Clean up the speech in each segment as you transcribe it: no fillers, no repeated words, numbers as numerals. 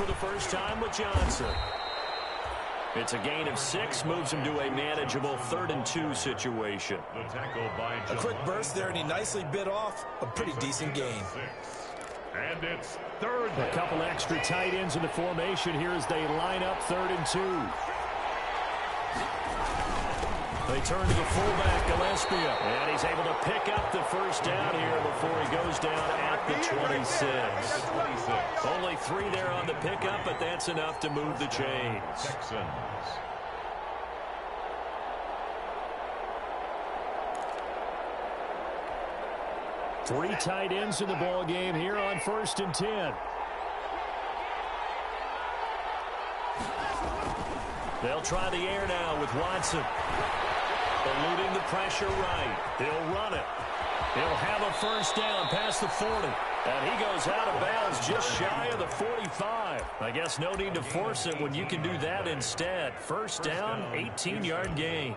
for the first time with Johnson. It's a gain of 6, moves him to a manageable 3rd and 2 situation. A quick burst there, and he nicely bit off a pretty decent gain. And it's 3rd. A couple extra tight ends in the formation here as they line up 3rd and 2. They turn to the fullback, Gillespie, and he's able to pick up the first down here before he goes down at the 26. Only 3 there on the pickup, but that's enough to move the chains. Texans. Three tight ends in the ball game here on 1st and 10. They'll try the air now with Watson. Eluding the pressure right. He'll run it. He'll have a first down past the 40. And he goes out of bounds just shy of the 45. I guess no need to force it when you can do that instead. First down, 18-yard gain.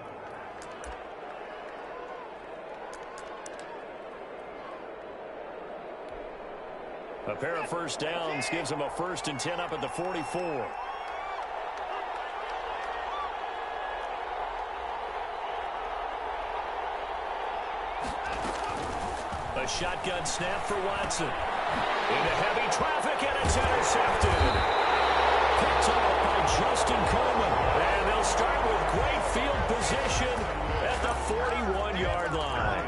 A pair of first downs gives him a 1st and 10 up at the 44. A shotgun snap for Watson. Into heavy traffic, and it's intercepted. Picked off by Justin Coleman. And they'll start with great field position at the 41-yard line.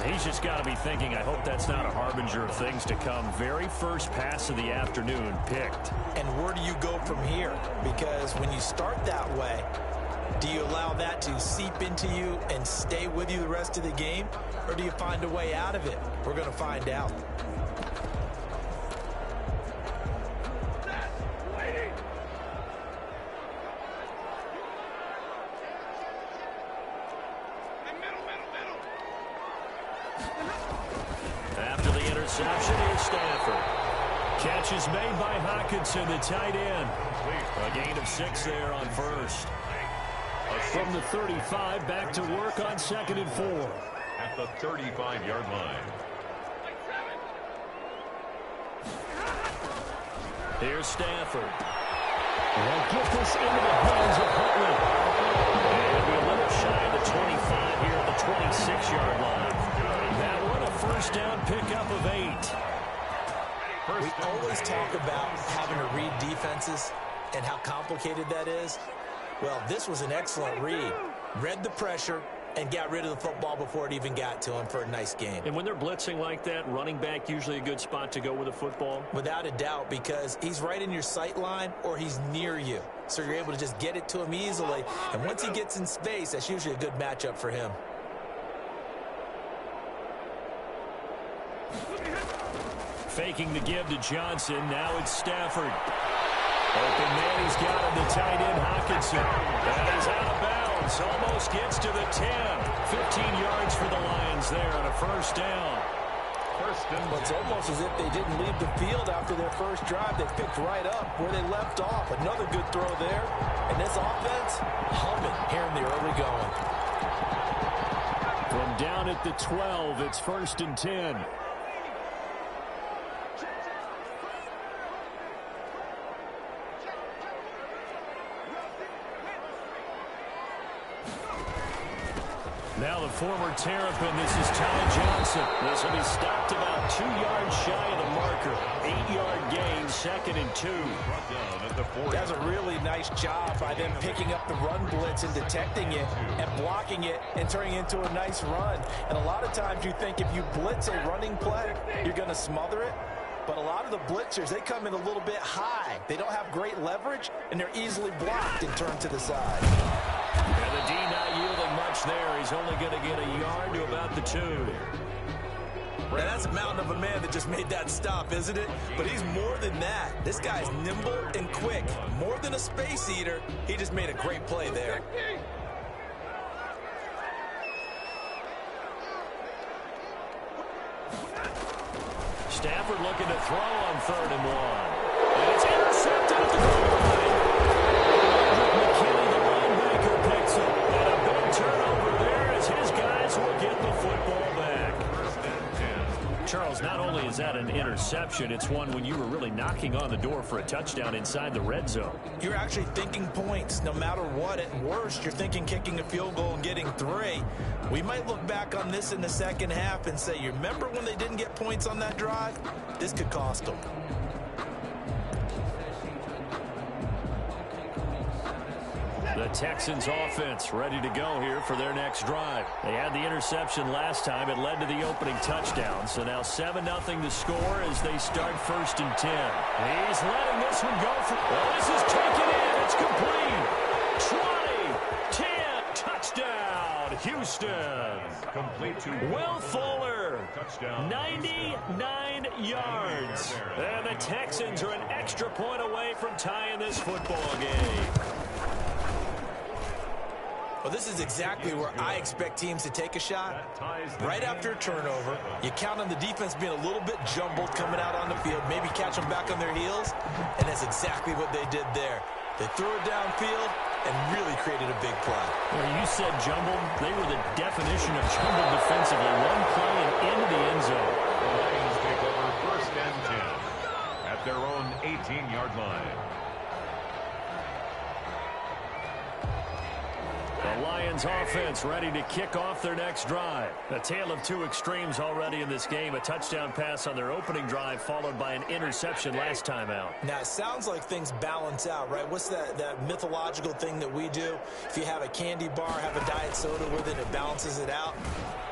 He's just got to be thinking, I hope that's not a harbinger of things to come. Very first pass of the afternoon picked. And where do you go from here? Because when you start that way, do you allow that to seep into you and stay with you the rest of the game? Or do you find a way out of it? We're going to find out. After the interception, here's Stafford. Catch is made by Hockenson, the tight end. A gain of 6 there on 1st. From the 35, back to work on 2nd and 4. At the 35-yard line. Here's Stafford. They'll get this into the hands of Huntley. And we're a little shy of the 25 here at the 26-yard line. That one, a first down pickup of 8. We always talk about having to read defenses and how complicated that is. Well, this was an excellent read. Read the pressure and got rid of the football before it even got to him for a nice game. And when they're blitzing like that, running back usually a good spot to go with the football? Without a doubt, because he's right in your sight line or he's near you. So you're able to just get it to him easily. And once he gets in space, that's usually a good matchup for him. Faking the give to Johnson. Now it's Stafford. Open man, he's got him, the tight end, Hockenson. And he's out of bounds. Almost gets to the 10. 15 yards for the Lions there on a first down. Well, it's almost as if they didn't leave the field after their first drive. They picked right up where they left off. Another good throw there. And this offense, humming here in the early going. From down at the 12, it's 1st and 10. Now the former Terrapin, this is Ty Johnson. This will be stopped about 2 yards shy of the marker. 8-yard gain, 2nd and 2. That's a really nice job by them picking up the run blitz and detecting it and blocking it and turning it into a nice run. And a lot of times you think if you blitz a running play, you're going to smother it. But a lot of the blitzers, they come in a little bit high. They don't have great leverage, and they're easily blocked and turned to the side. And the D not yielding much there. He's only going to get a yard to about the 2. Now that's a mountain of a man that just made that stop, isn't it? But he's more than that. This guy's nimble and quick. More than a space eater. He just made a great play there. Stafford looking to throw on 3rd and 1. And it's intercepted at the goal line. McKinney, the linebacker, picks it. And a big turnover there as his guys will get the football back. Charles, not only was that an interception? It's one when you were really knocking on the door for a touchdown inside the red zone. You're actually thinking points no matter what. At worst, you're thinking kicking a field goal and getting 3. We might look back on this in the second half and say, you remember when they didn't get points on that drive? This could cost them. The Texans offense ready to go here for their next drive. They had the interception last time. It led to the opening touchdown. So now 7-0 to score as they start 1st and 10. He's letting this one go for... Oh, this is taken in. It's complete. 20, 10, touchdown, Houston. Complete to Will Fuller, touchdown. 99 yards. And the Texans are an extra point away from tying this football game. Well, this is exactly where I expect teams to take a shot. Right after a turnover, you count on the defense being a little bit jumbled coming out on the field, maybe catch them back on their heels, and that's exactly what they did there. They threw it downfield and really created a big play. Well, you said jumbled. They were the definition of jumbled defensively. One play and into the end zone. The Lions take over 1st and 10 at their own 18-yard line. The Lions offense ready to kick off their next drive. A tale of 2 extremes already in this game. A touchdown pass on their opening drive followed by an interception last time out. Now, it sounds like things balance out, right? What's that mythological thing that we do? If you have a candy bar, have a diet soda with it, it balances it out.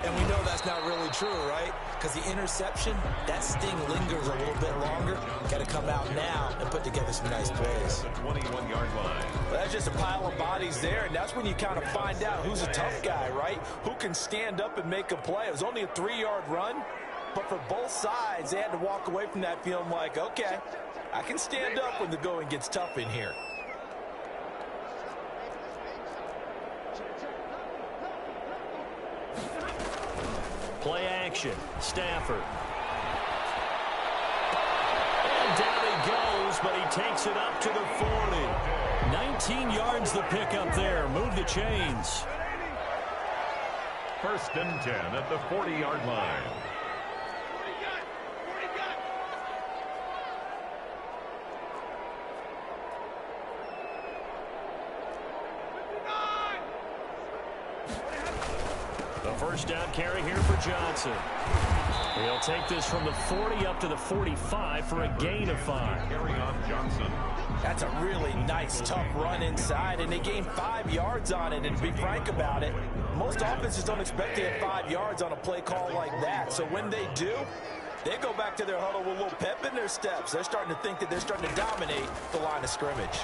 And we know that's not really true, right? Because the interception, that sting lingers a little bit longer. Got to come out now and put together some nice plays. The 21-yard line. Well, that's just a pile of bodies there, and that's when you kind of find out who's a tough guy, right? Who can stand up and make a play. It was only a 3-yard run, but for both sides, they had to walk away from that feeling like, okay, I can stand up when the going gets tough in here. Play action. Stafford. And down he goes, but he takes it up to the 40. 19 yards the pickup there. Move the chains. 1st and 10 at the 40-yard line. The 1st down carry here for Johnson. He'll take this from the 40 up to the 45 for a gain of 5. Carry on Johnson. That's a really nice, tough run inside, and they gained 5 yards on it. And to be frank about it, most offenses don't expect to get 5 yards on a play call like that. So when they do, they go back to their huddle with a little pep in their steps. They're starting to think that they're starting to dominate the line of scrimmage.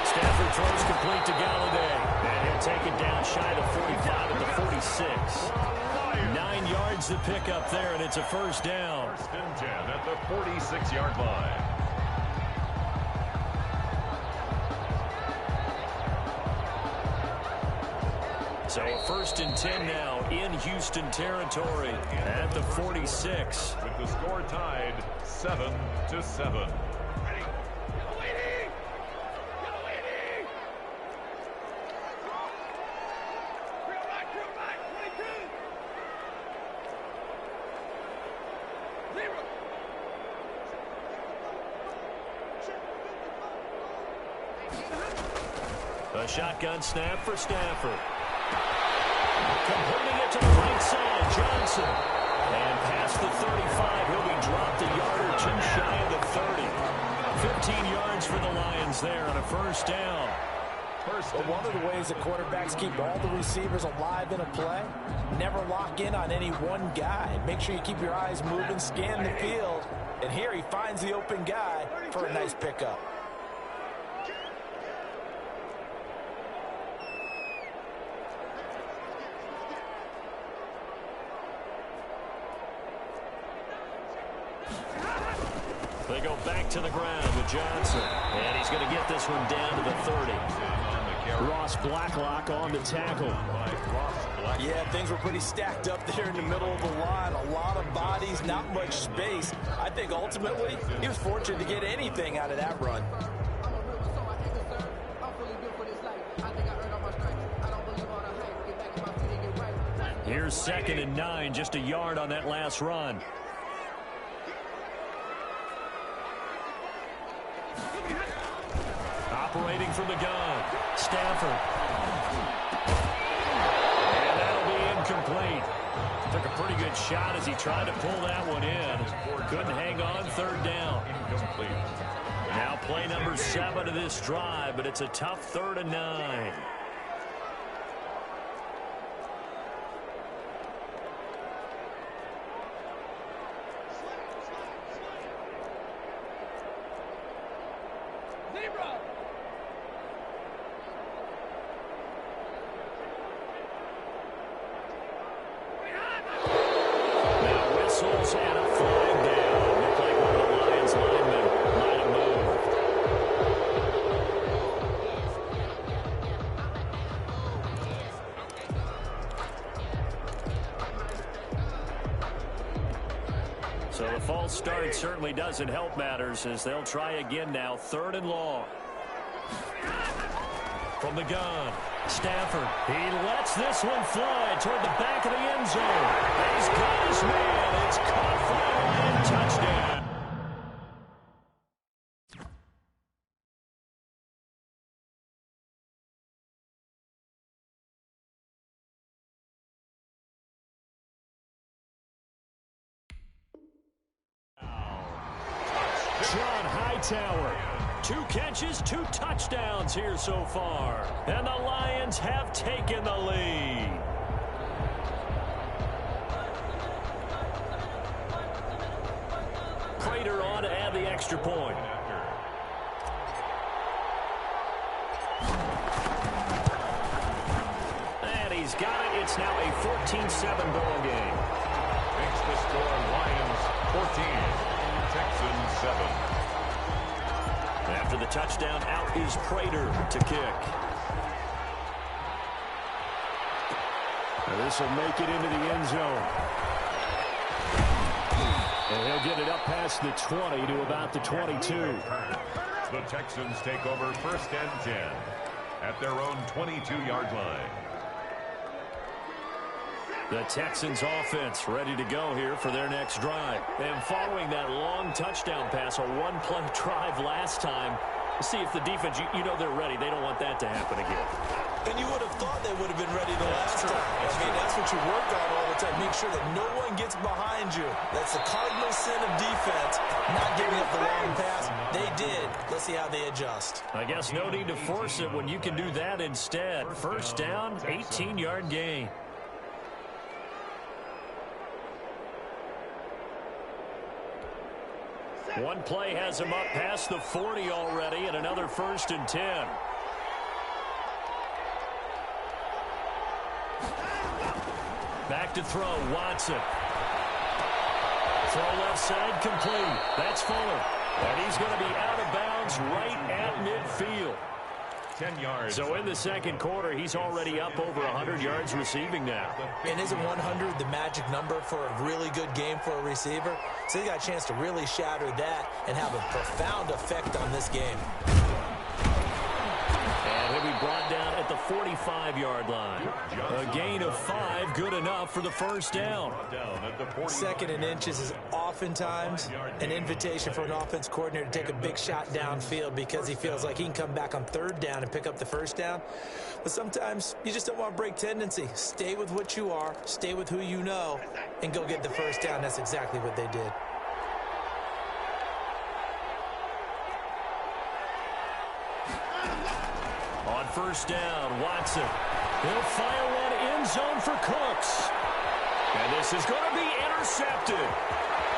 Stafford throws complete to Galladay. And he'll take it down shy of 45 at the 46. 9 yards to pick up there, and it's a 1st down. 1st and 10 at the 46-yard line. So a 1st and 10 now in Houston territory at the 46. With the score tied 7-7. A shotgun snap for Stafford. Completing it to the right side, Johnson. And past the 35, he'll be dropped a yard or 2 shy of the 30. 15 yards for the Lions there on a 1st down. But one of the ways that quarterbacks keep all the receivers alive in a play, never lock in on any one guy. Make sure you keep your eyes moving, scan the field. And here he finds the open guy for a nice pickup. They go back to the ground with Johnson. And he's going to get this one down to the 30. Ross Blacklock on the tackle. Yeah, things were pretty stacked up there in the middle of the line. A lot of bodies, not much space. I think ultimately he was fortunate to get anything out of that run. Here's here's 2nd and 9, just a yard on that last run. Operating from the gun, Stafford. And that'll be incomplete. Took a pretty good shot as he tried to pull that one in. Couldn't hang on, 3rd down. Incomplete. Now play number 7 of this drive, but it's a tough 3rd and 9. So the false start certainly doesn't help matters as they'll try again now, 3rd and long. From the gun, Stafford. He lets this one fly toward the back of the end zone. He's got his man. It's caught for a Lion touchdown. John Hightower, 2 catches, 2 touchdowns here so far. And the Lions have taken the lead. Prater on to add the extra point. And he's got it. It's now a 14-7 ball game. Makes the score Lions 14, Texans 7. After the touchdown, out is Prater to kick. This will make it into the end zone. And he'll get it up past the 20 to about the 22. The Texans take over 1st and 10 at their own 22-yard line. The Texans offense ready to go here for their next drive. And following that long touchdown pass, a one-play drive last time, see if the defense, you know they're ready. They don't want that to happen again. And you would have thought they would have been ready the last time. I mean, that's what you work on all the time. Make sure that no one gets behind you. That's the cardinal sin of defense, not giving up the long pass. They did. Let's see how they adjust. I guess no need to force it when you can do that instead. 1st down, 18-yard gain. One play has him up past the 40 already, and another 1st and 10. Back to throw, Watson. Throw left side, complete. That's Fuller. And he's going to be out of bounds right at midfield. 10 yards. So in the 2nd quarter, he's already up over 100 yards receiving now. And isn't 100 the magic number for a really good game for a receiver? So he got a chance to really shatter that and have a profound effect on this game. And he'll be brought down at the 45-yard line. A gain of 5, good enough for the 1st down. 2nd and inches is oftentimes an invitation for an offense coordinator to take a big shot downfield because he feels like he can come back on 3rd down and pick up the 1st down. But sometimes you just don't want to break tendency. Stay with what you are, stay with who you know, and go get the 1st down. That's exactly what they did. On 1st down, Watson. He'll fire one end zone for Cooks. And this is going to be intercepted.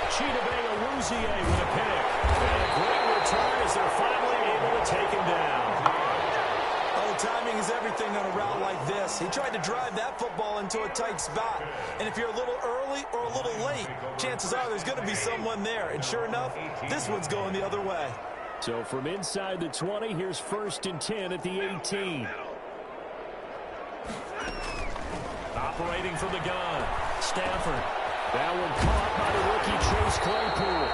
Chidobe Awuzie with a pick. And a great return as they're finally able to take him down. Oh, timing is everything on a route like this. He tried to drive that football into a tight spot. And if you're a little early or a little late, chances are there's going to be someone there. And sure enough, this one's going the other way. So from inside the 20, here's 1st and 10 at the 18. Operating from the gun, Stafford. That one caught by the rookie Chase Claypool.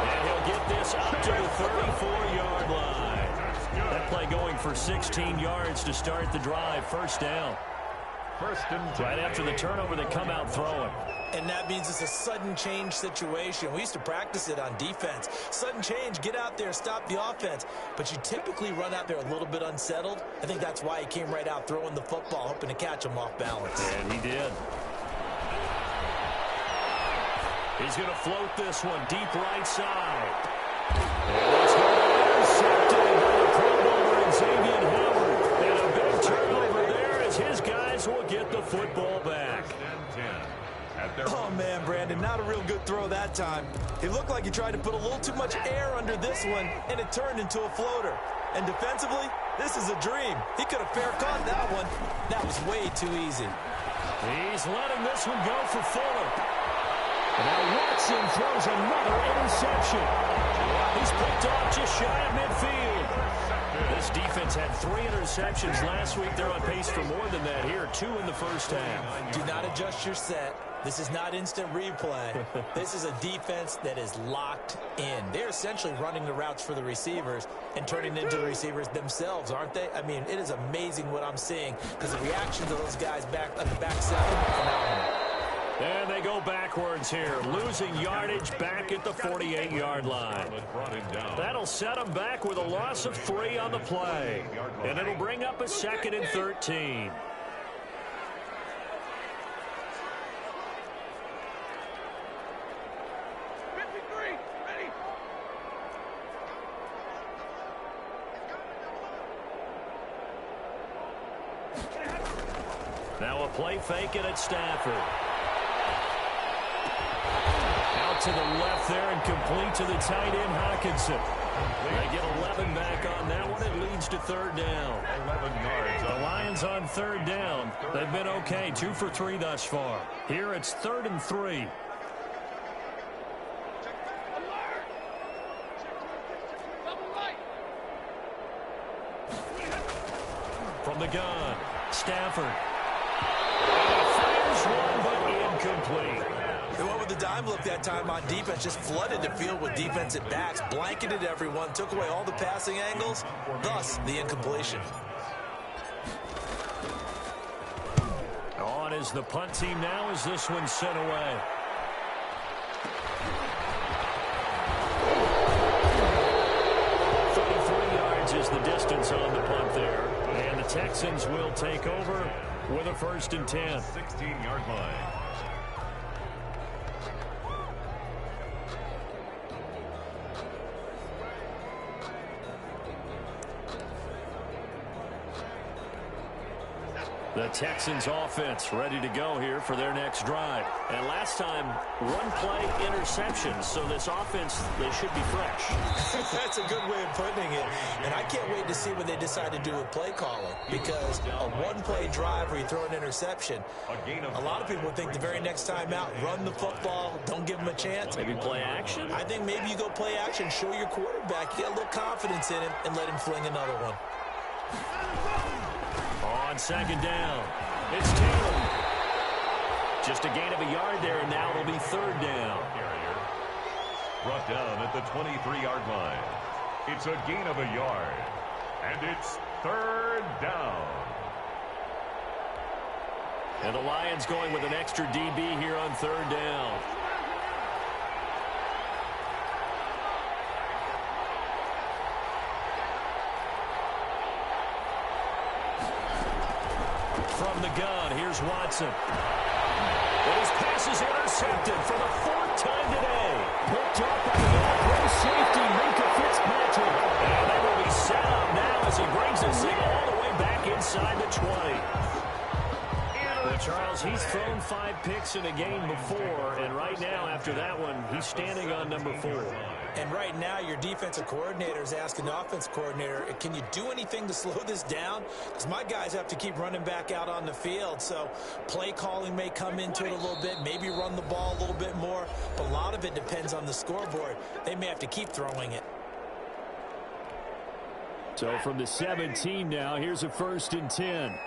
And he'll get this up to the 34-yard line. That play going for 16 yards to start the drive, 1st down. First and 10. Right after the turnover, they come out throwing. And that means it's a sudden change situation. We used to practice it on defense. Sudden change, get out there, stop the offense. But you typically run out there a little bit unsettled. I think that's why he came right out throwing the football, hoping to catch him off balance. And he did. He's going to float this one deep right side. And it's going to be intercepted by the Pro Bowler Xavier Howard. And a big turnover there as his guys will get the football back. Oh, man, Brandon, not a real good throw that time. It looked like he tried to put a little too much air under this one, and it turned into a floater. And defensively, this is a dream. He could have fair caught that one. That was way too easy. He's letting this one go for Fuller. And now Watson throws another interception. He's picked off just shy of midfield. This defense had 3 interceptions last week. They're on pace for more than that here, 2 in the first half. Do not adjust your set. This is not instant replay. This is a defense that is locked in. They're essentially running the routes for the receivers and turning into the receivers themselves, aren't they? I mean, it is amazing what I'm seeing because the reaction to those guys back on the back seven, phenomenal. And they go backwards here, losing yardage back at the 48-yard line. That'll set them back with a loss of 3 on the play. And it'll bring up a 2nd and 13. Now a play fake it at Stafford. Out to the left there and complete to the tight end, Hawkinson. They get 11 back on that one. It leads to 3rd down. 11 yards. The Lions on 3rd down. They've been okay, 2 for 3 thus far. Here it's 3rd and 3. From the gun, Stafford. Fires one, but incomplete. They went with the dime look that time on defense, just flooded the field with defensive backs, blanketed everyone, took away all the passing angles, thus the incompletion. On is the punt team now as this one's sent away. Is the distance on the punt there. And the Texans will take over with a 1st and 10. 16-yard line. The Texans offense ready to go here for their next drive. And last time, 1 play interception. So this offense, they should be fresh. That's a good way of putting it. And I can't wait to see what they decide to do with play calling. Because a 1-play drive where you throw an interception, a lot of people would think the very next time out, run the football, don't give them a chance. Maybe play action? I think maybe you go play action, show your quarterback, get a little confidence in him, and let him fling another one. On 2nd down, it's Taylor. Just a gain of a yard there, and now it'll be 3rd down. Brought down at the 23-yard line. It's a gain of a yard, and it's 3rd down. And the Lions going with an extra DB here on 3rd down. From the gun, here's Watson. And his pass is intercepted for the 4th time today. Picked up by the all-pro safety, Minka Fitzpatrick. And they will be set up now as he brings this thing all the way back inside the 20. Well, Charles, he's thrown 5 picks in a game before, and right now, after that one, he's standing on number 4. And right now, your defensive coordinator is asking the offense coordinator, can you do anything to slow this down? Because my guys have to keep running back out on the field. So play calling may come into it a little bit, maybe run the ball a little bit more. But a lot of it depends on the scoreboard. They may have to keep throwing it. So from the 17 now, here's a 1st and 10.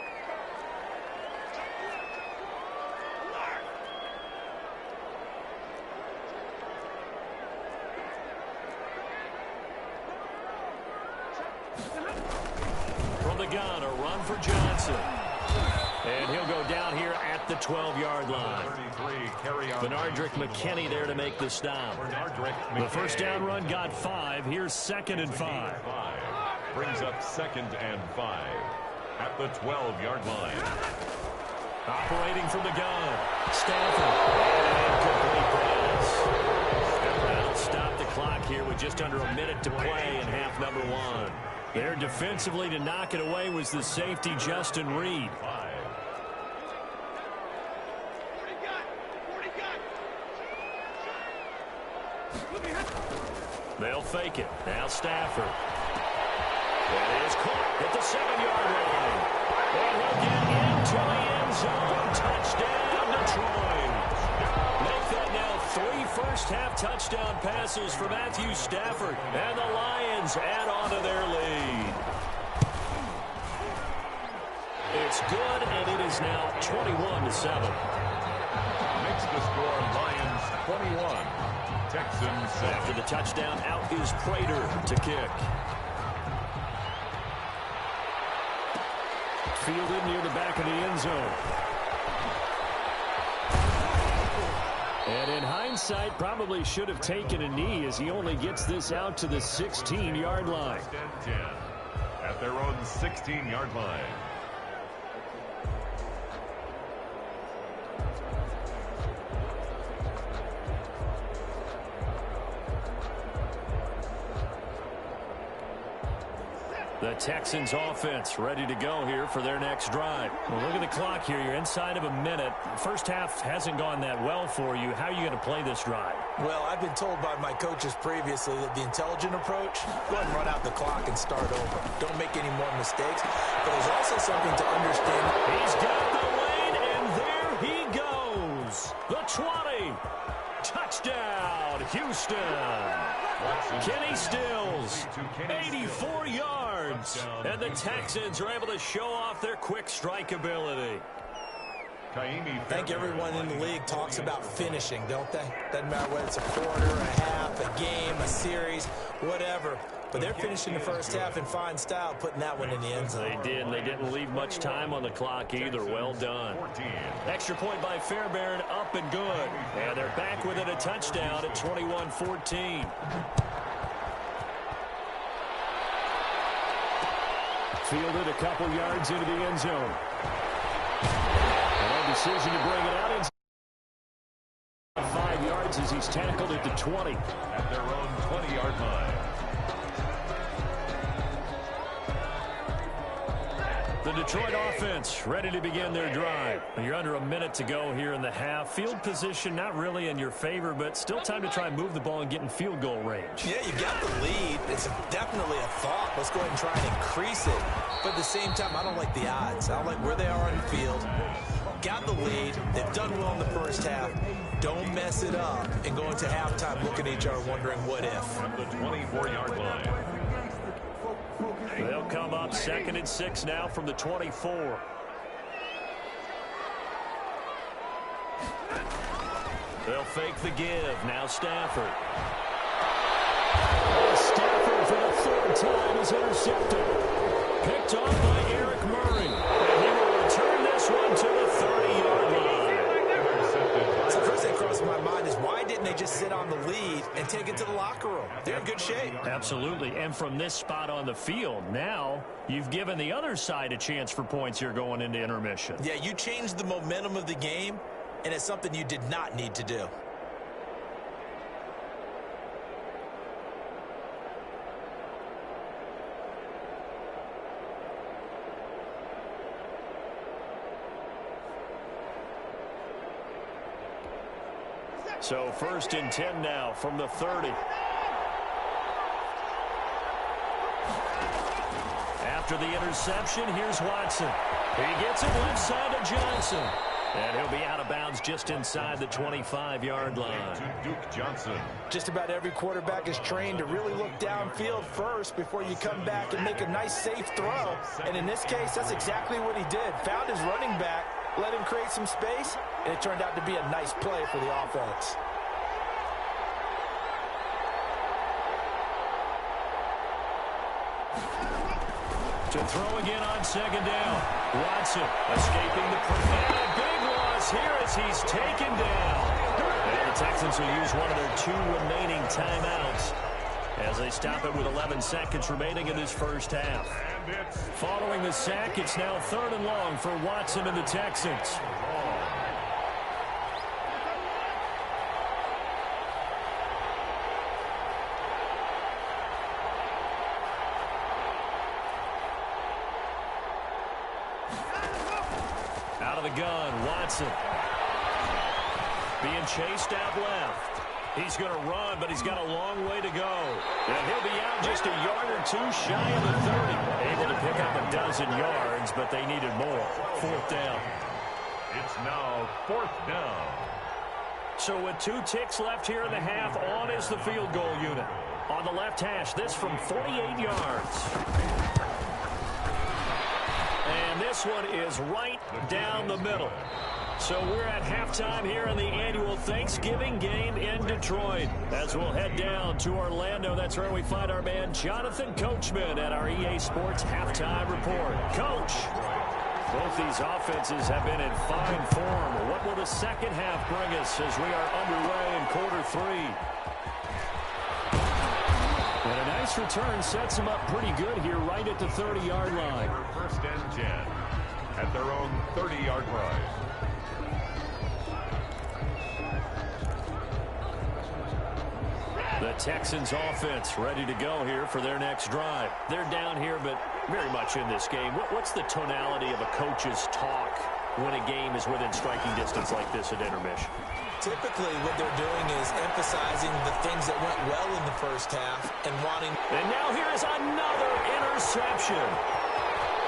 From the gun, a run for Johnson. And he'll go go down here at the 12-yard line. Bernardrick McKinney there to make the stop. The first down run got 5. Here's 2nd and 5. Brings up 2nd and 5 at the 12-yard line. Operating from the gun. Stafford. Incomplete pass. That'll stop the clock here with just under a minute to play in half number 1. There defensively to knock it away was the safety, Justin Reed. They'll fake it. Now Stafford. That is caught at the 7-yard line. And he'll get into the end zone. Touchdown, Detroit. Make that now 3 first-half touchdown passes for Matthew Stafford. And the Lions add on to their lead. It's good, and it is now 21-7. Makes the score Lions 21. Texans 7. After the touchdown, out is Prater to kick. Fielded near the back of the end zone. And in hindsight, probably should have taken a knee as he only gets this out to the 16-yard line. 10 at their own 16-yard line. The Texans offense ready to go here for their next drive. Well, look at the clock here. You're inside of a minute. First half hasn't gone that well for you. How are you going to play this drive? Well, I've been told by my coaches previously that the intelligent approach, go ahead and run out the clock and start over. Don't make any more mistakes. But there's also something to understand. He's got the lane, and there he goes. The 20. Touchdown, Houston. Kenny Stills, 84 yards. And the Texans are able to show off their quick strike ability. I think everyone in the league talks about finishing, don't they? Doesn't matter whether it's a quarter, a half, a game, a series, whatever. But they're finishing the first half in fine style, putting that one in the end zone. They did, and they didn't leave much time on the clock either. Well done. Extra point by Fairbairn, up and good. And they're back within a touchdown at 21-14. Fielded a couple yards into the end zone. And a decision to bring it out inside 5 yards as he's tackled at the 20. At their own 20-yard line. The Detroit offense ready to begin their drive. You're under a minute to go here in the half. Field position not really in your favor, but still time to try and move the ball and get in field goal range. Yeah, you got the lead. It's definitely a thought. Let's go ahead and try and increase it. But at the same time, I don't like the odds. I don't like where they are on the field. Got the lead. They've done well in the first half. Don't mess it up and go into halftime looking at each other wondering what if. From the 24-yard line. They'll come up 2nd and 6 now from the 24. They'll fake the give. Now Stafford. Stafford for the 3rd time is intercepted. Picked off by Eric Murray. And he will return this one to the 30-yard line. So the first thing crossing my mind is why didn't they just sit on the lead and take it to the locker room? They're in good shape. Absolutely. And from this spot on the field, now you've given the other side a chance for points here going into intermission. Yeah, you changed the momentum of the game, and it's something you did not need to do. So 1st and 10 now from the 30. After the interception, here's Watson. He gets it left side to Johnson. And he'll be out of bounds just inside the 25-yard line. To Duke Johnson. Just about every quarterback is trained to really look downfield first before you come back and make a nice, safe throw. And in this case, that's exactly what he did. Found his running back, let him create some space, and it turned out to be a nice play for the offense. To throw again on second down. Watson escaping the pressure. And a big loss here as he's taken down. And the Texans will use one of their 2 remaining timeouts as they stop it with 11 seconds remaining in this first half. Following the sack, it's now 3rd and long for Watson and the Texans. Out of the gun, Watson. Being chased out left. He's going to run, but he's got a long way to go. And he'll be out just a yard or 2 shy of the 30. Able to pick up a dozen yards, but they needed more. 4th down. It's now 4th down. So with 2 ticks left here in the half, on is the field goal unit. On the left hash, this from 48 yards. And this one is right down the middle. So we're at halftime here in the annual Thanksgiving game in Detroit. As we'll head down to Orlando, that's where we find our man Jonathan Coachman at our EA Sports Halftime Report. Coach, both these offenses have been in fine form. What will the second half bring us as we are underway in quarter 3? And a nice return sets them up pretty good here right at the 30-yard line. 1st and 10 at their own 30-yard line. The Texans offense ready to go here for their next drive. They're down here, but very much in this game. What's the tonality of a coach's talk when a game is within striking distance like this at intermission? Typically, what they're doing is emphasizing the things that went well in the first half and wanting... And now here is another interception.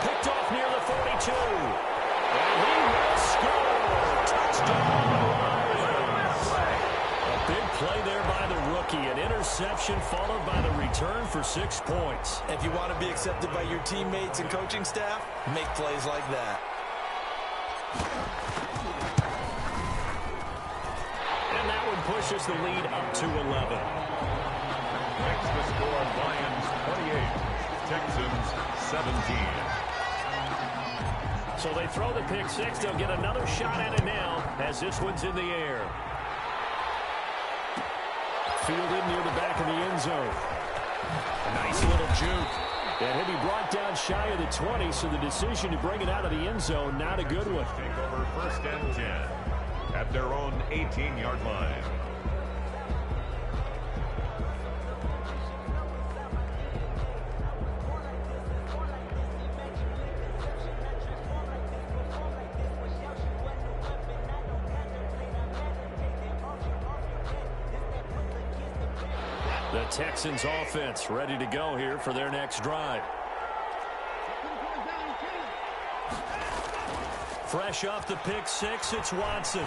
Picked off near the 42. And he will score. Touchdown, Lions. A big play there by the rookie. An interception followed by the return for 6 points. If you want to be accepted by your teammates and coaching staff, make plays like that. And that one pushes the lead up to 11. Makes the score Lions 28, Texans 17. So they throw the pick 6. They'll get another shot at it now as this one's in the air. Fielded near the back of the end zone. A nice little juke. And he'll be brought down shy of the 20, so the decision to bring it out of the end zone, not a good one. Take over 1st and 10 at their own 18-yard line. The Texans offense ready to go here for their next drive. Fresh off the pick 6, it's Watson.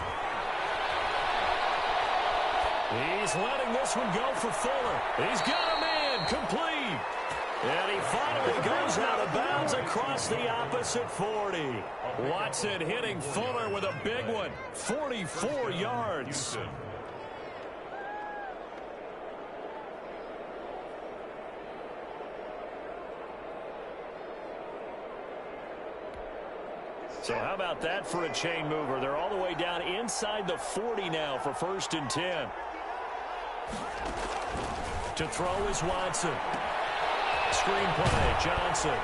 He's letting this one go for Fuller. He's got a man complete. And he finally goes out of bounds across the opposite 40. Watson hitting Fuller with a big one. 44 yards. So how about that for a chain mover? They're all the way down inside the 40 now for 1st and 10. To throw is Watson. Screen play, Johnson.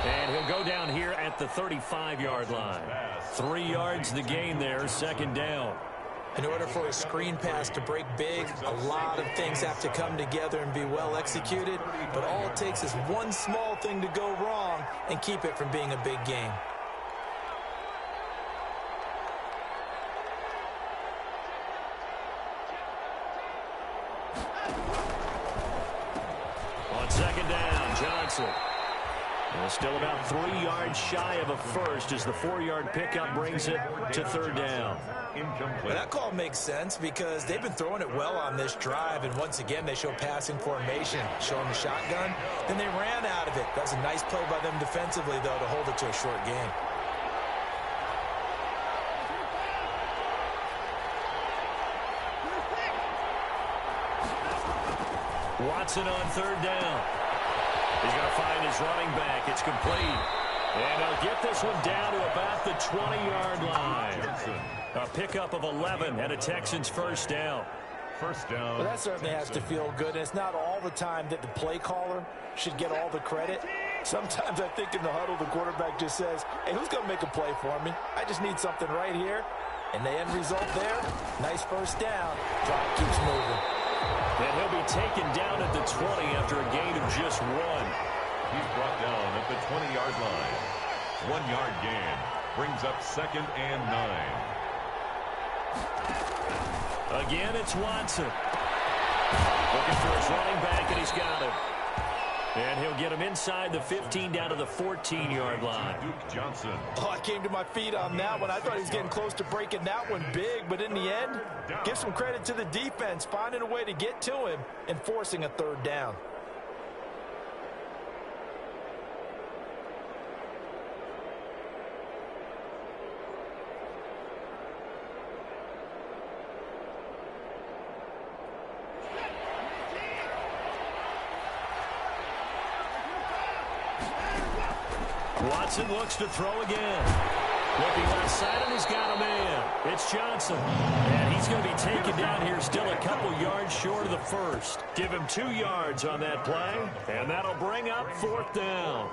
And he'll go down here at the 35-yard line. 3 yards the gain there, 2nd down. In order for a screen pass to break big, a lot of things have to come together and be well executed. But all it takes is one small thing to go wrong and keep it from being a big game. On 2nd down, Johnson. And still about 3 yards shy of a first as the 4-yard pickup brings it to 3rd down. Well, that call makes sense because they've been throwing it well on this drive, and once again they show passing formation, showing the shotgun. Then they ran out of it. That's a nice play by them defensively, though, to hold it to a short game. Watson on 3rd down. He's going to find his running back. It's complete. And he'll get this one down to about the 20-yard line. A pickup of 11 and a Texans first down. First down. Well, that certainly has to feel good. And it's not all the time that the play caller should get all the credit. Sometimes I think in the huddle, the quarterback just says, hey, who's going to make a play for me? I just need something right here. And the end result there, nice first down. Drive keeps moving. And he'll be taken down at the 20 after a gain of just 1. He's brought down at the 20-yard line. 1-yard gain brings up 2nd and 9. Again, it's Watson. Looking for his running back, and he's got him. And he'll get him inside the 15 down to the 14-yard line. Duke Johnson. Oh, I came to my feet on that one. I thought he was getting close to breaking that one big, but in the end, give some credit to the defense, finding a way to get to him and forcing a third down. Watson looks to throw again. Looking left side, and he's got a man. It's Johnson. And he's going to be taken down here, still a couple yards short of the first. Give him 2 yards on that play, and that'll bring up 4th down.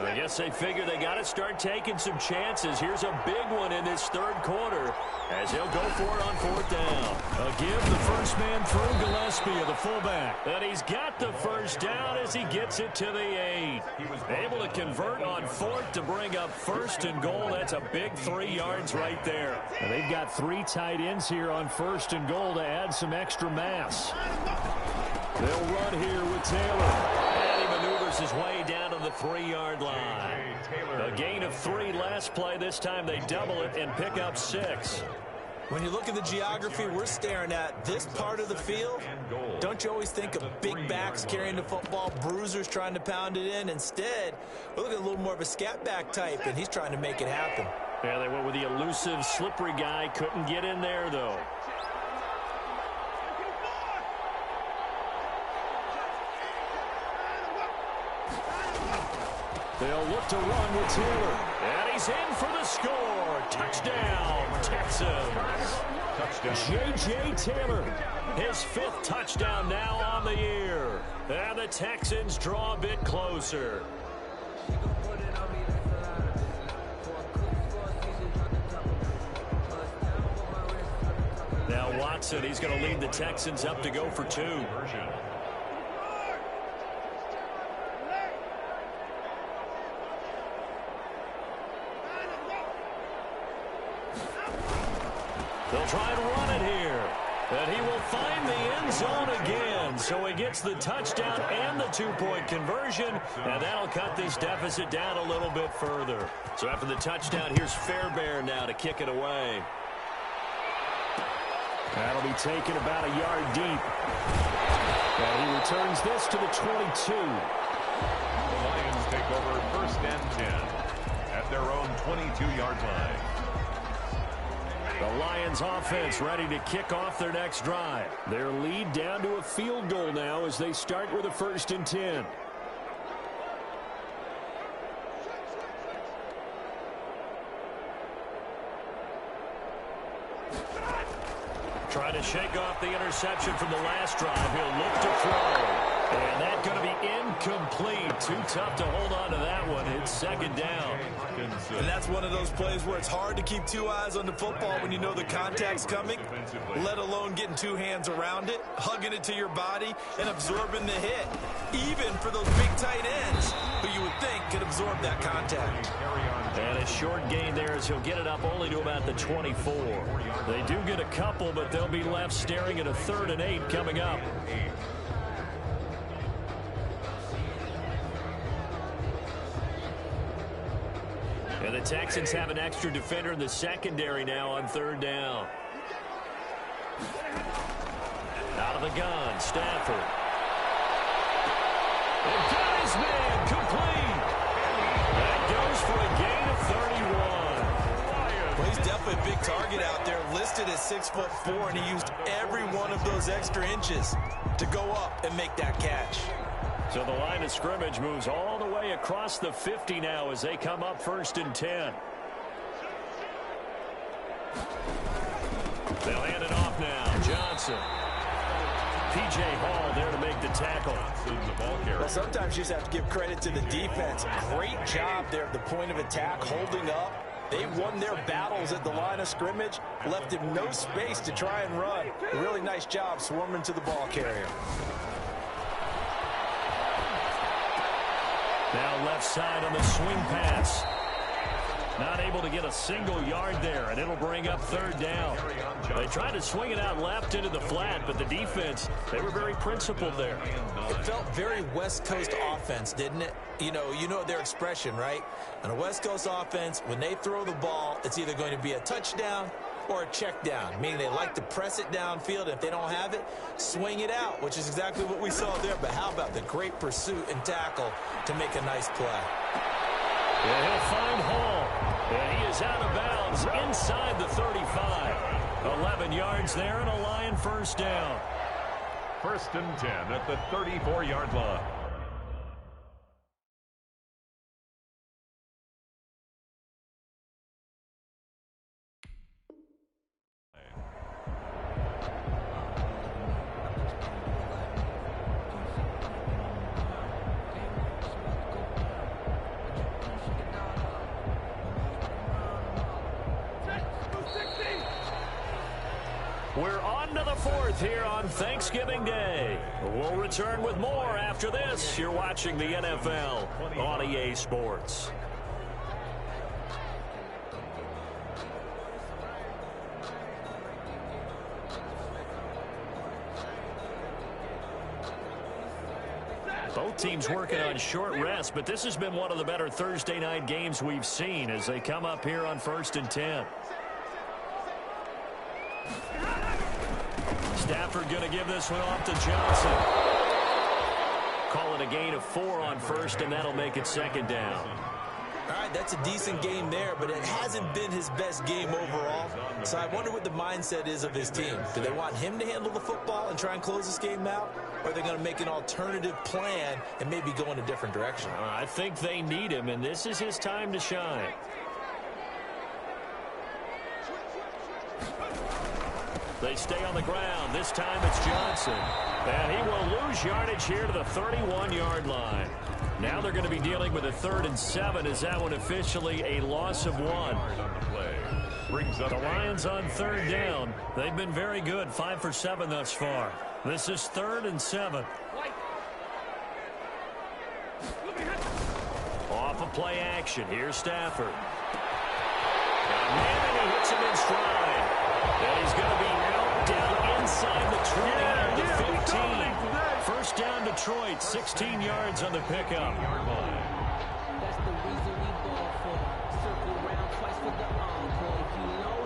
I guess they figure they got to start taking some chances. Here's a big one in this third quarter as he'll go for it on 4th down. A give the first man through Gillespie, the fullback. And he's got the first down as he gets it to the 8. He was able to convert on 4th to bring up 1st and goal. That's a big 3 yards right there. And they've got 3 tight ends here on 1st and goal to add some extra mass. They'll run here with Taylor. And he maneuvers his way down to the 3-yard line. A gain of 3 last play. This time they double it and pick up 6. When you look at the geography we're staring at, this part of the field, don't you always think of big backs carrying the football, bruisers trying to pound it in? Instead, we're looking at a little more of a scat back type, and he's trying to make it happen. Yeah, they went with the elusive, slippery guy. Couldn't get in there, though. They'll look to run with Taylor. And he's in for the score. Touchdown, Texans. Touchdown. J.J. Taylor, his 5th touchdown now on the year. And the Texans draw a bit closer. Now Watson, he's going to lead the Texans up to go for 2. They'll try and run it here. And he will find the end zone again. So he gets the touchdown and the 2-point conversion. And that'll cut this deficit down a little bit further. So after the touchdown, here's Fairbairn now to kick it away. That'll be taken about a yard deep. And he returns this to the 22. The Lions take over 1st and 10 at their own 22-yard line. The Lions offense ready to kick off their next drive. Their lead down to a field goal now as they start with a 1st and 10. Trying to shake off the interception from the last drive. He'll look to throw. And that's going to be incomplete. Too tough to hold on to that one. It's 2nd down. And that's one of those plays where it's hard to keep 2 eyes on the football when you know the contact's coming, let alone getting 2 hands around it, hugging it to your body, and absorbing the hit, even for those big tight ends who you would think could absorb that contact. And a short gain there as he'll get it up only to about the 24. They do get a couple, but they'll be left staring at a 3rd and 8 coming up. And the Texans have an extra defender in the secondary now on 3rd down. Out of the gun, Stafford. And got his man, complete. That goes for a gain of 31. Well, he's definitely a big target out there, listed at 6'4", and he used every one of those extra inches to go up and make that catch. So the line of scrimmage moves all the way across the 50 now as they come up 1st and 10. They'll hand it off now. Johnson. P.J. Hall there to make the tackle. Well, sometimes you just have to give credit to the defense. Great job there at the point of attack, holding up. They won their battles at the line of scrimmage, left him no space to try and run. Really nice job swarming to the ball carrier. Now left side on the swing pass. Not able to get a single yard there, and it'll bring up 3rd down. They tried to swing it out left into the flat, but the defense, they were very principled there. It felt very West Coast offense, didn't it? You know their expression, right? On a West Coast offense, when they throw the ball, it's either going to be a touchdown or a check down, meaning they like to press it downfield. If they don't have it, swing it out, which is exactly what we saw there. But how about the great pursuit and tackle to make a nice play? Yeah, he'll find Hall, and he is out of bounds inside the 35. 11 yards there and a Lion 1st down. 1st and 10 at the 34-yard line. We're on to the 4th here on Thanksgiving Day. We'll return with more after this. You're watching the NFL on EA Sports. Both teams working on short rest, but this has been one of the better Thursday night games we've seen as they come up here on 1st and 10. Stafford going to give this one off to Johnson. Call it a gain of 4 on 1st, and that'll make it 2nd down. All right, that's a decent game there, but it hasn't been his best game overall. So I wonder what the mindset is of his team. Do they want him to handle the football and try and close this game out? Or are they going to make an alternative plan and maybe go in a different direction? I think they need him, and this is his time to shine. They stay on the ground. This time it's Johnson. And he will lose yardage here to the 31-yard line. Now they're going to be dealing with a 3rd and 7. Is that one officially a loss of 1? The Lions on 3rd down. They've been very good, 5 for 7 thus far. This is 3rd and 7. Off of play action. Here's Stafford. And he hits him in stride. And he's going to be out down inside the 20 at the 15. 1st down Detroit, 16 yards on the pickup. That's the reason we ball for. Circle around twice for the encore. If you know,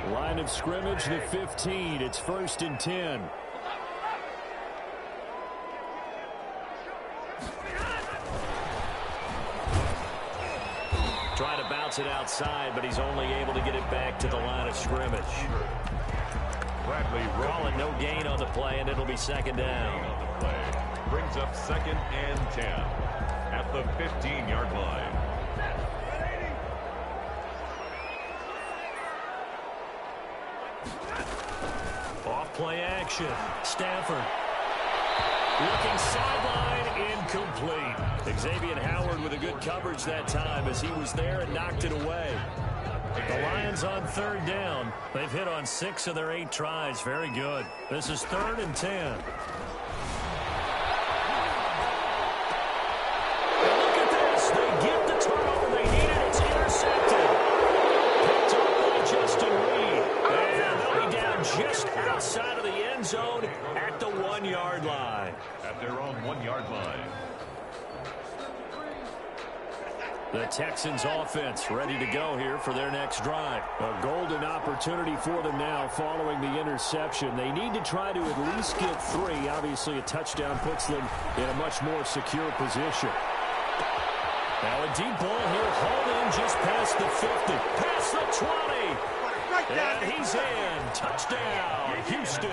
you know. Line of scrimmage, the 15. It's 1st and 10. Trying to bounce it outside, but he's only able to get it back to the line of scrimmage. Bradley Calling no gain on the play, and it'll be 2nd down. on the play. Brings up 2nd and 10 at the 15-yard line. Off play action. Stafford. Looking sideline, incomplete. Xavier Howard with a good coverage that time as he was there and knocked it away. The Lions on 3rd down. They've hit on 6 of their 8 tries. Very good. This is 3rd and 10. And look at this. They get the turnover they needed. It's intercepted. Picked up by Justin Reed. And they'll be down just outside of the end zone at the 1-yard line. At their own 1-yard line. The Texans offense ready to go here for their next drive. A golden opportunity for them now following the interception. They need to try to at least get 3. Obviously, a touchdown puts them in a much more secure position. Now a deep ball here, hauled in just past the 50, past the 20. And he's in. Touchdown, Houston.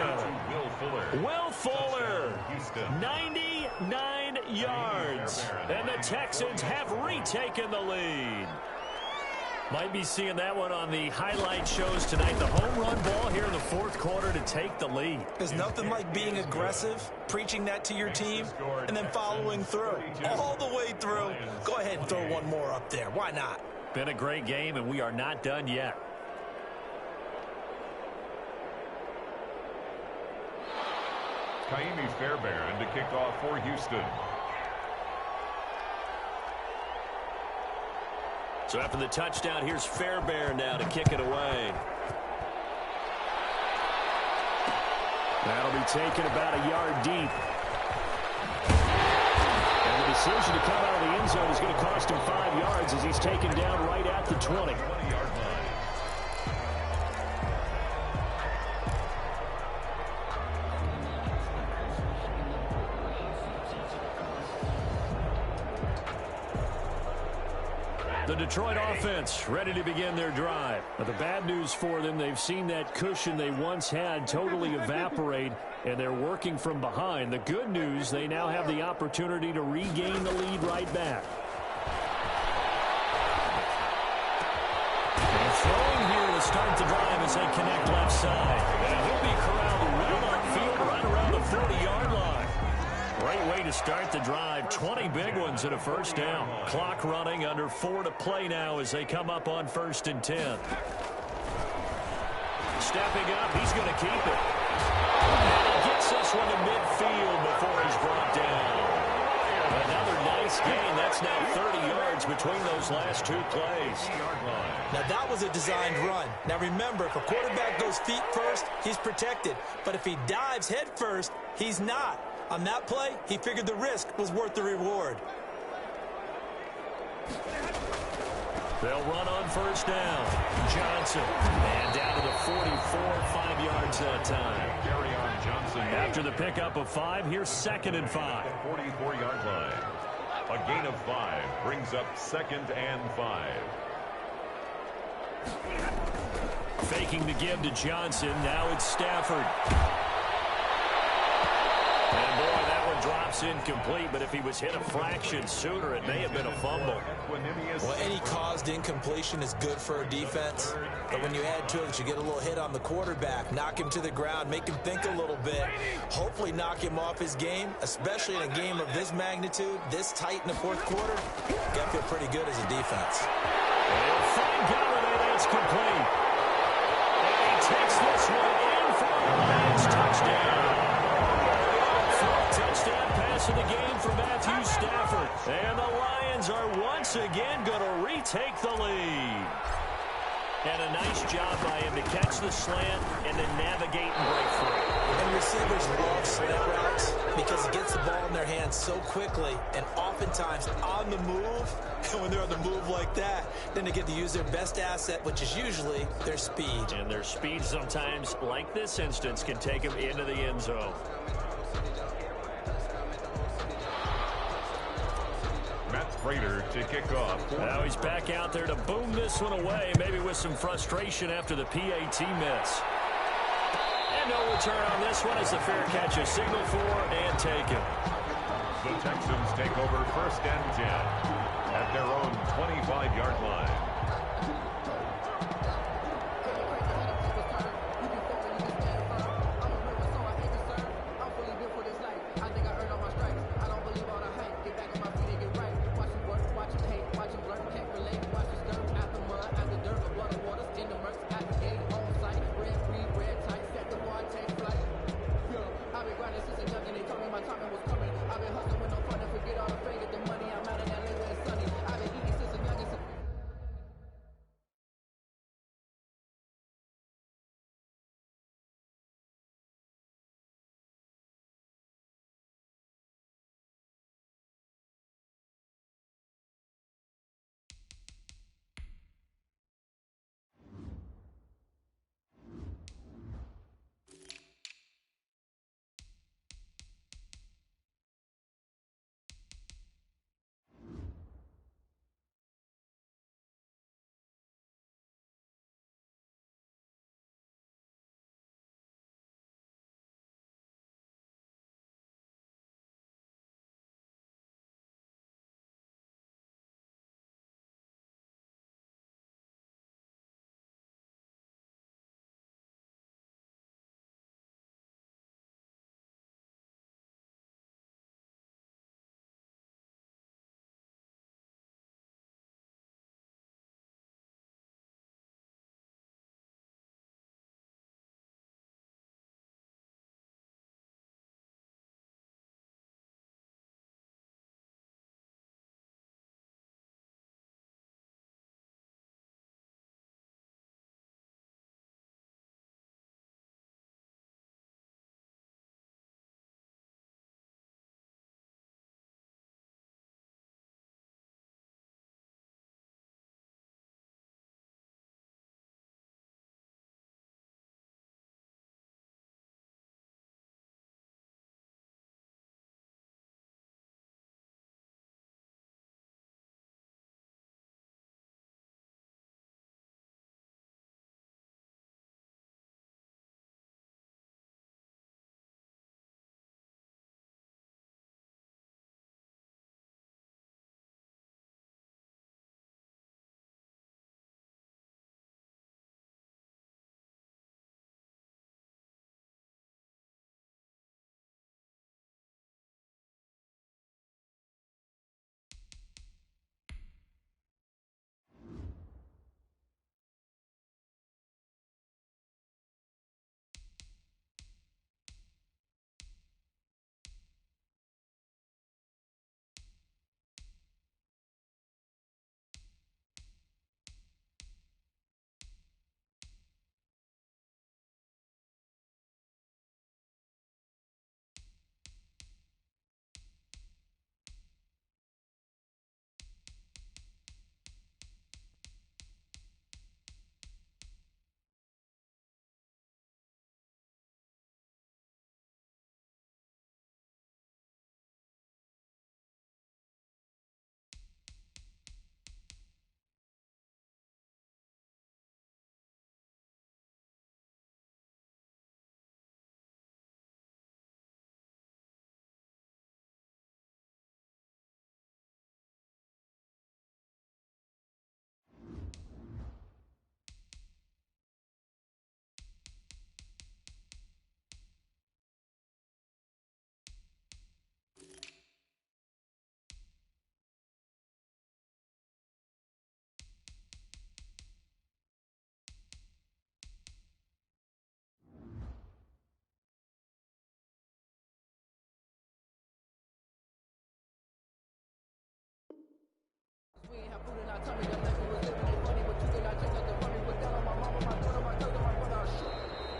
Will Fuller, 99 yards. And the Texans have retaken the lead. Might be seeing that one on the highlight shows tonight. The home run ball here in the fourth quarter to take the lead. There's nothing like being aggressive, preaching that to your team, and then following through. All the way through. Go ahead and throw one more up there. Why not? Been a great game, and we are not done yet. Kaimi Fairbairn to kick off for Houston. So after the touchdown, here's Fairbairn now to kick it away. That'll be taken about a yard deep. And the decision to come out of the end zone is going to cost him 5 yards as he's taken down right at the 20. 20-yard line. The Detroit offense ready to begin their drive. But the bad news for them, they've seen that cushion they once had totally evaporate, and they're working from behind. The good news, they now have the opportunity to regain the lead right back. And throwing here to start the drive as they connect left side. And he'll be corralled well upfield right around the 40-yard line. Great way to start the drive. 20 big ones and a first down. Clock running, under 4 to play now as they come up on 1st and 10. Stepping up, he's going to keep it. And he gets this one to midfield before he's brought down. Another nice gain. That's now 30 yards between those last 2 plays. Now that was a designed run. Now remember, if a quarterback goes feet first, he's protected. But if he dives head first, he's not. On that play, he figured the risk was worth the reward. They'll run on 1st down. Johnson. And down to the 44, 5 yards that time. Carry on Johnson. After the pickup of 5, here's 2nd and 5. 44-yard line. A gain of 5 brings up 2nd and 5. Faking the give to Johnson. Now it's Stafford. And boy, that one drops incomplete, but if he was hit a fraction sooner, it may have been a fumble. Well, any caused incompletion is good for a defense, but when you add to it, you get a little hit on the quarterback, knock him to the ground, make him think a little bit, hopefully knock him off his game, especially in a game of this magnitude, this tight in the fourth quarter. Got to feel pretty good as a defense. And find Galladay, that's complete. And he takes this one in for a Lions touchdown. Touchdown pass of the game for Matthew Stafford. And the Lions are once again going to retake the lead. And a nice job by him to catch the slant and then navigate and break free. And receivers love slant routes because it gets the ball in their hands so quickly and oftentimes on the move. And when they're on the move like that, then they get to use their best asset, which is usually their speed. And their speed sometimes, like this instance, can take them into the end zone. Matt Prater to kick off. Now he's back out there to boom this one away, maybe with some frustration after the PAT miss. And no return on this one as the fair catch is signaled for and taken. The Texans take over 1st and 10 at their own 25-yard line.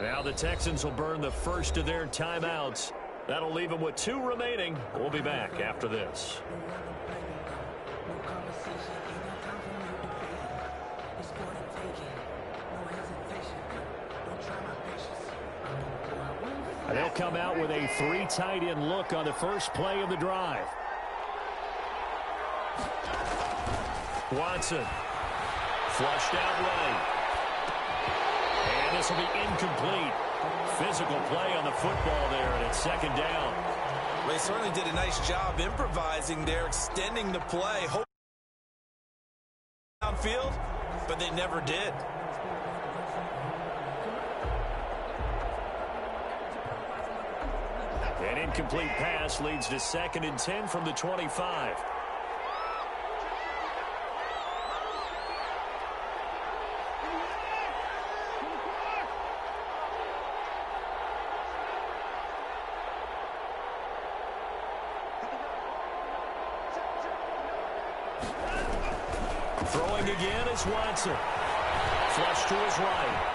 Now the Texans will burn the first of their timeouts. That'll leave them with 2 remaining. We'll be back after this. And they'll come out with a 3 tight end look on the first play of the drive. Watson. Flushed out right. And this will be incomplete. Physical play on the football there, and it's 2nd down. Well, they certainly did a nice job improvising there, extending the play. Downfield, but they never did. An incomplete pass leads to 2nd and 10 from the 25. Throwing again is Watson. Flush to his right.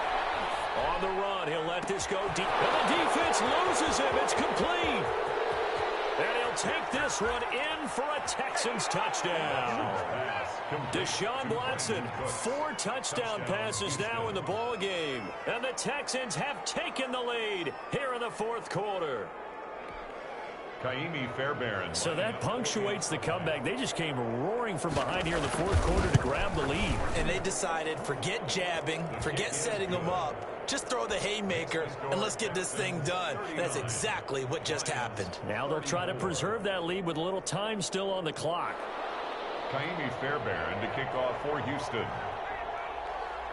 On the run, he'll let this go deep. And the defense loses him. It's complete. And he'll take this one in for a Texans touchdown. Deshaun Watson, 4 touchdown passes now in the ball game. And the Texans have taken the lead here in the 4th quarter. So that punctuates the comeback. They just came roaring from behind here in the 4th quarter to grab the lead. And they decided, forget jabbing, forget setting them up. Just throw the haymaker, and let's get this thing done. That's exactly what just happened. Now they'll try to preserve that lead with a little time still on the clock. Kaimi Fairbairn to kick off for Houston.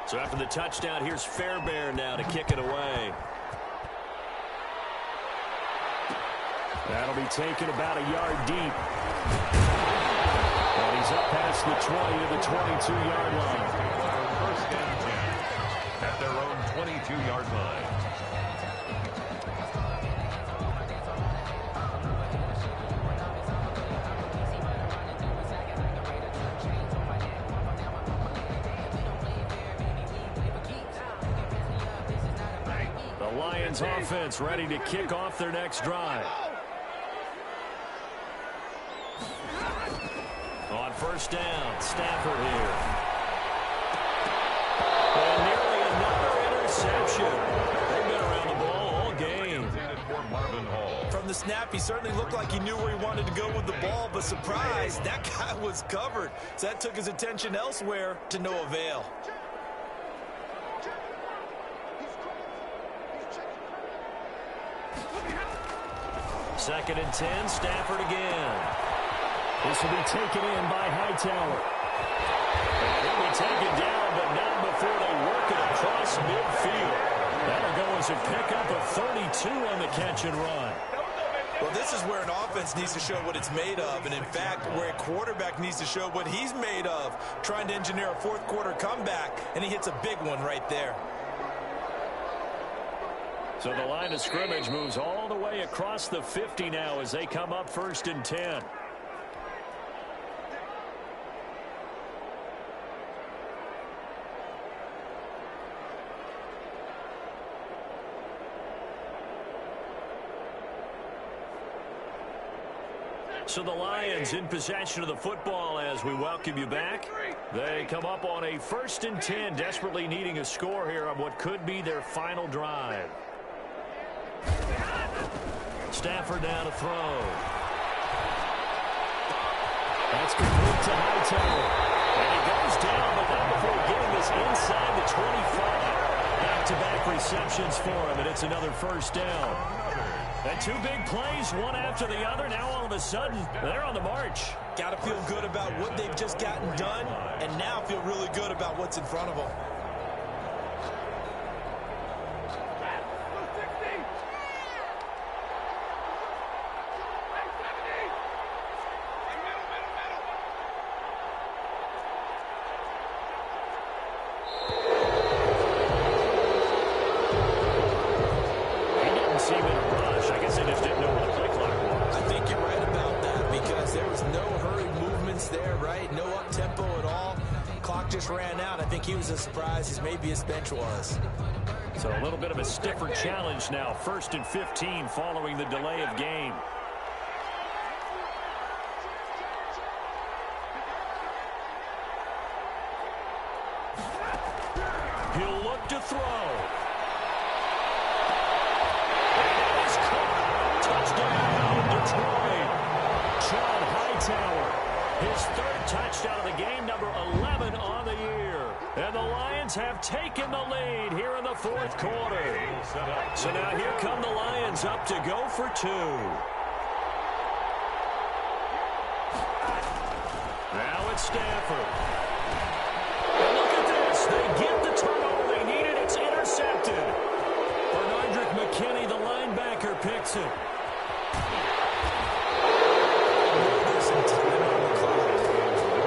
So after the touchdown, here's Fairbairn now to kick it away. That'll be taken about a yard deep. And he's up past the 20 to the 22-yard line. 1st and 10 at their own 22-yard line. The Lions offense ready to kick off their next drive. On 1st down, Stafford here. And nearly another interception. They've been around the ball all game. From the snap, he certainly looked like he knew where he wanted to go with the ball, but surprise, that guy was covered. So that took his attention elsewhere to no avail. 2nd and 10, Stafford again. This will be taken in by Hightower. And he'll be taken down, but not before they work it across midfield. That'll go as a pickup of 32 on the catch and run. Well, this is where an offense needs to show what it's made of, and in fact, where a quarterback needs to show what he's made of, trying to engineer a 4th quarter comeback, and he hits a big one right there. So the line of scrimmage moves all the way across the 50 now as they come up 1st and 10. So the Lions in possession of the football as we welcome you back. They come up on a 1st and 10, desperately needing a score here on what could be their final drive. Stafford now to throw. That's complete to Hightower. And he goes down, but not before getting this inside the 25. Back-to-back receptions for him, and it's another 1st down. And 2 big plays, one after the other. Now all of a sudden, they're on the march. Got to feel good about what they've just gotten done, and now feel really good about what's in front of them. He was as surprised as maybe his bench was. So a little bit of a stiffer challenge now. 1st and 15 following the delay of game. He'll look to throw. And he's caught. Touchdown, Detroit. John Hightower, his 3rd touchdown of the game, number 11 on the year. And the Lions have taken the lead here in the 4th quarter. So now here come the Lions up to go for 2. Now it's Stafford. And look at this. They get the turnover they needed. It's intercepted. Bernardrick McKinney, the linebacker, picks it. There's some time on the clock.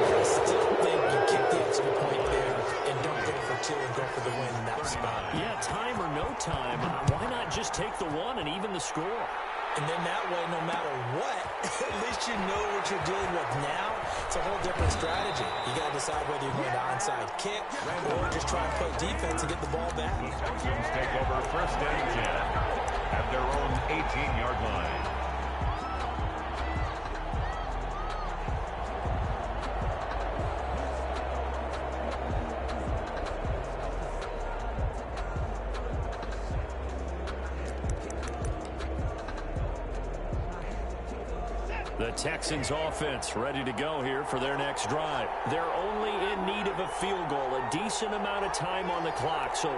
I still think you kick the extra point there and don't go for 2 and go for the win in that spot. Yeah, time or no time, why not just take the 1 and even the score? And then that way, no matter what, at least you know what you're dealing with now. It's a whole different strategy. You got to decide whether you're going to onside kick or just try and play defense and get the ball back. Texans take over 1st and 10 at their own 18-yard line. The Texans offense ready to go here for their next drive. They're only in need of a field goal, a decent amount of time on the clock. So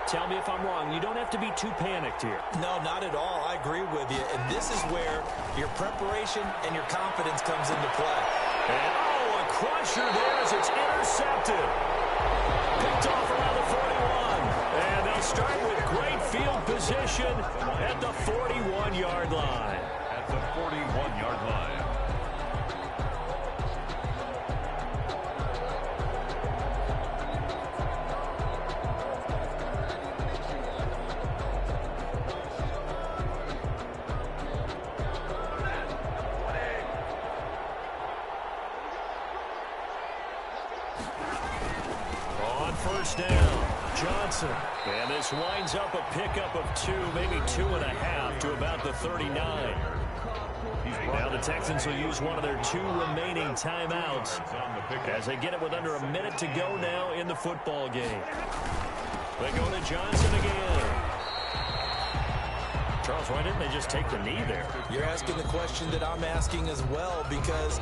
tell me if I'm wrong. You don't have to be too panicked here. No, not at all. I agree with you. And this is where your preparation and your confidence comes into play. And a crusher there as it's intercepted. Picked off around the 41. And they'll start with great field position at the 41-yard line. At the 41-yard line. On 1st down, Johnson. And this winds up a pickup of 2, maybe 2.5 to about the 39. Now the Texans will use one of their 2 remaining timeouts as they get it with under a minute to go now in the football game. They go to Johnson again. Charles, why didn't they just take the knee there? You're asking the question that I'm asking as well, because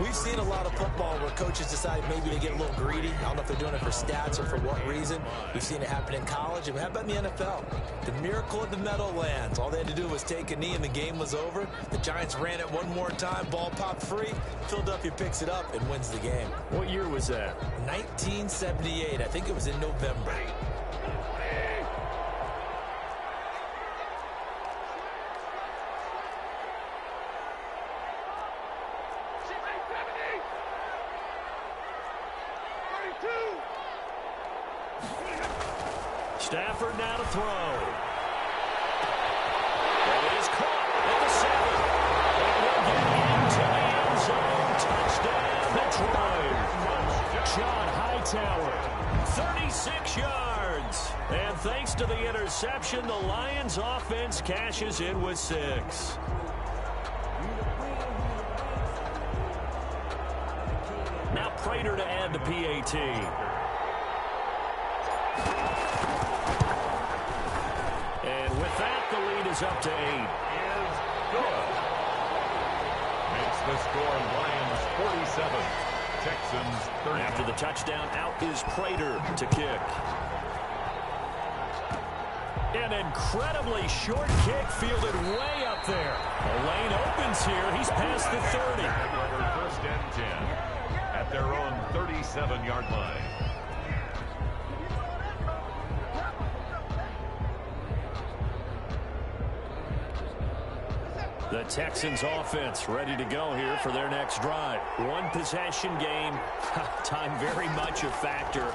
we've seen a lot of football where coaches decide maybe they get a little greedy. I don't know if they're doing it for stats or for what reason. We've seen it happen in college. And how about in the NFL? The miracle of the Meadowlands. All they had to do was take a knee and the game was over. The Giants ran it one more time. Ball popped free. Philadelphia picks it up and wins the game. What year was that? 1978. I think it was in November. Stafford now to throw. And it is caught at the 7. And we'll get into the end zone. Touchdown, Detroit. John Hightower, 36 yards. And thanks to the interception, the Lions offense cashes in with 6. Now Prater to add the PAT. And with that, the lead is up to 8. Is good. Makes the score Lions 47. Texans 30. After the touchdown, out is Prater to kick. An incredibly short kick fielded way up there. The lane opens here. He's past the 30. 1st and 10 at their own 37-yard line. The Texans offense ready to go here for their next drive. One possession game. Time very much a factor.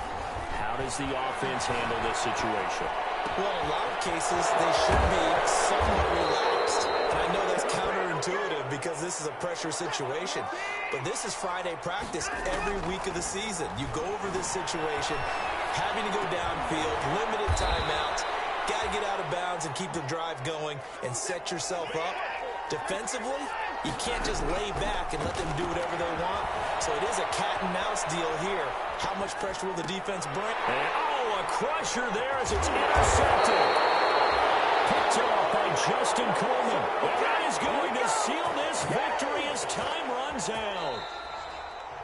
How does the offense handle this situation? Well, in a lot of cases, they should be somewhat relaxed. And I know that's counterintuitive because this is a pressure situation. But this is Friday practice every week of the season. You go over this situation, having to go downfield, limited timeouts. Got to get out of bounds and keep the drive going and set yourself up. Defensively, you can't just lay back and let them do whatever they want. So it is a cat-and-mouse deal here. How much pressure will the defense bring? And, a crusher there as it's intercepted. Picked off by Justin Coleman. Well, that is going to seal this victory as time runs out.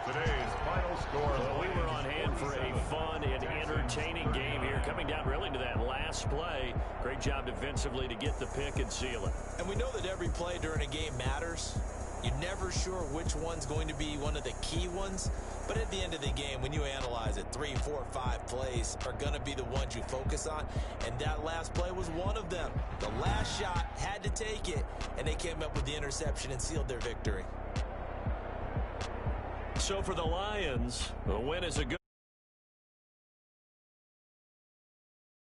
Today's final score. Well, we were on hand for a fun and entertaining game here. Coming down really to that last play. Great job defensively to get the pick and seal it. And we know that every play during a game matters. You're never sure which one's going to be one of the key ones. But at the end of the game, when you analyze it, 3, 4, 5 plays are going to be the ones you focus on. And that last play was one of them. The last shot had to take it, and they came up with the interception and sealed their victory. So for the Lions, the win is a good